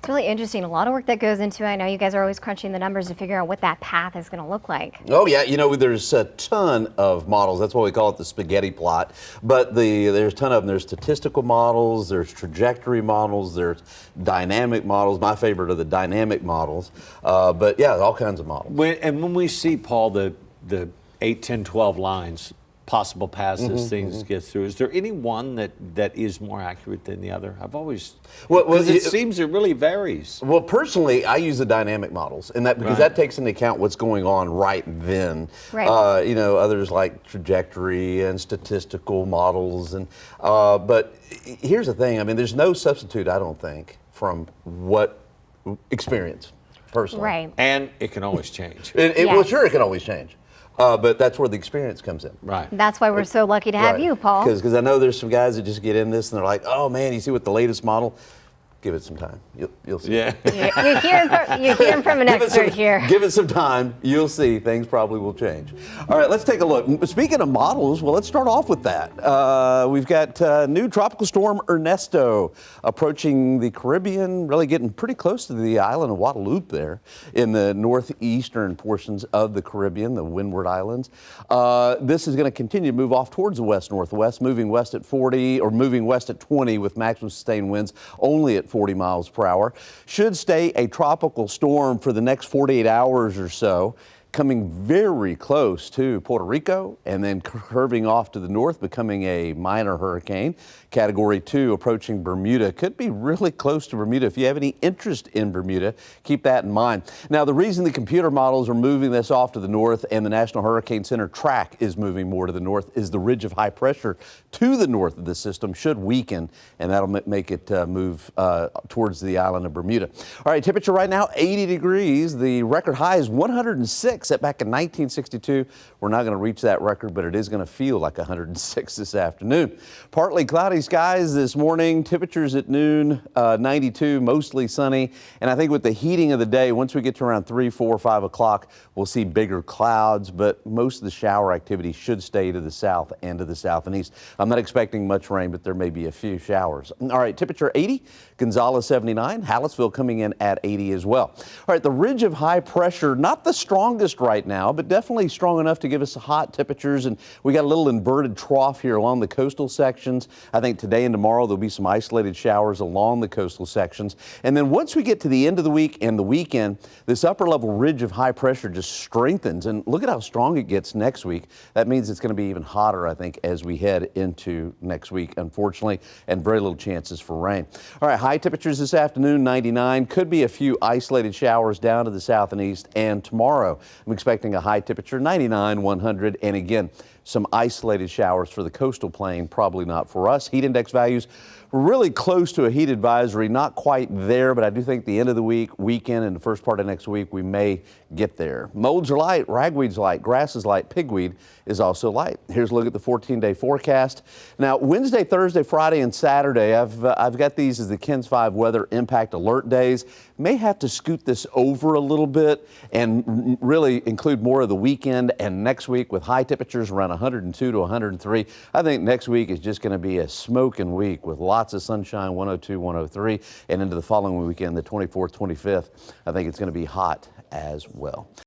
it's really interesting. A lot of work that goes into it. I know you guys are always crunching the numbers to figure out what that path is going to look like. Oh yeah, there's a ton of models. That's why we call it the spaghetti plot. But there's a ton of them. There's statistical models, there's trajectory models, there's dynamic models. My favorite are the dynamic models. But yeah, all kinds of models. When we see, Paul, the 8, 10, 12 lines, possible passes, things get through. Is there any one that is more accurate than the other? I've always, because it seems it really varies. Well, personally, I use the dynamic models, and because that takes into account what's going on right then. Right. Others like trajectory and statistical models, and but here's the thing. I mean, there's no substitute, I don't think, from what experience, personally. Right. And it can always change. Well, sure, it can always change. But that's where the experience comes in. Right. That's why we're so lucky to have you, Paul. Because I know there's some guys that just get in this and they're like, oh man, you see what the latest model? Give it some time. You'll see. Yeah. You're hearing from an expert here. Give it some time. You'll see. Things probably will change. All right, let's take a look. Speaking of models, well, let's start off with that. We've got new tropical storm Ernesto approaching the Caribbean, really getting pretty close to the island of Guadeloupe there in the northeastern portions of the Caribbean, the Windward Islands. This is going to continue to move off towards the west-northwest, moving west at 40 or moving west at 20 with maximum sustained winds only at 40 miles per hour. Should stay a tropical storm for the next 48 hours or so, coming very close to Puerto Rico and then curving off to the north, becoming a minor hurricane. Category 2 approaching Bermuda. Could be really close to Bermuda. If you have any interest in Bermuda, keep that in mind. Now, the reason the computer models are moving this off to the north and the National Hurricane Center track is moving more to the north is the ridge of high pressure to the north of the system should weaken, and that'll make it move towards the island of Bermuda. All right, temperature right now, 80 degrees. The record high is 106 set back in 1962. We're not going to reach that record, but it is going to feel like 106 this afternoon. Partly cloudy skies this morning. Temperatures at noon, 92, mostly sunny. And I think with the heating of the day, once we get to around 3, 4, 5 o'clock, we'll see bigger clouds, but most of the shower activity should stay to the south and to the south and east. I'm not expecting much rain, but there may be a few showers. All right, temperature 80, Gonzales 79, Hallettsville coming in at 80 as well. All right, the ridge of high pressure, not the strongest right now, but definitely strong enough to give us hot temperatures. And we got a little inverted trough here along the coastal sections. I think today and tomorrow there'll be some isolated showers along the coastal sections. And then once we get to the end of the week and the weekend, this upper level ridge of high pressure just strengthens. And look at how strong it gets next week. That means it's going to be even hotter, I think, as we head into next week, unfortunately, and very little chances for rain. All right, high temperatures this afternoon, 99. Could be a few isolated showers down to the south and east. And tomorrow, I'm expecting a high temperature, 99, 100. And again, some isolated showers for the coastal plain, probably not for us. Heat index values really close to a heat advisory, not quite there, but I do think the end of the week, weekend, and the first part of next week, we may get there. Molds are light, ragweed's light, grass is light, pigweed is also light. Here's a look at the 14-day forecast. Now, Wednesday, Thursday, Friday, and Saturday, I've got these as the KENS 5 weather impact alert days. May have to scoot this over a little bit and really include more of the weekend and next week with high temperatures around 102 to 103. I think next week is just going to be a smoking week with lots of sunshine, 102, 103, and into the following weekend, the 24th, 25th. I think it's going to be hot as well.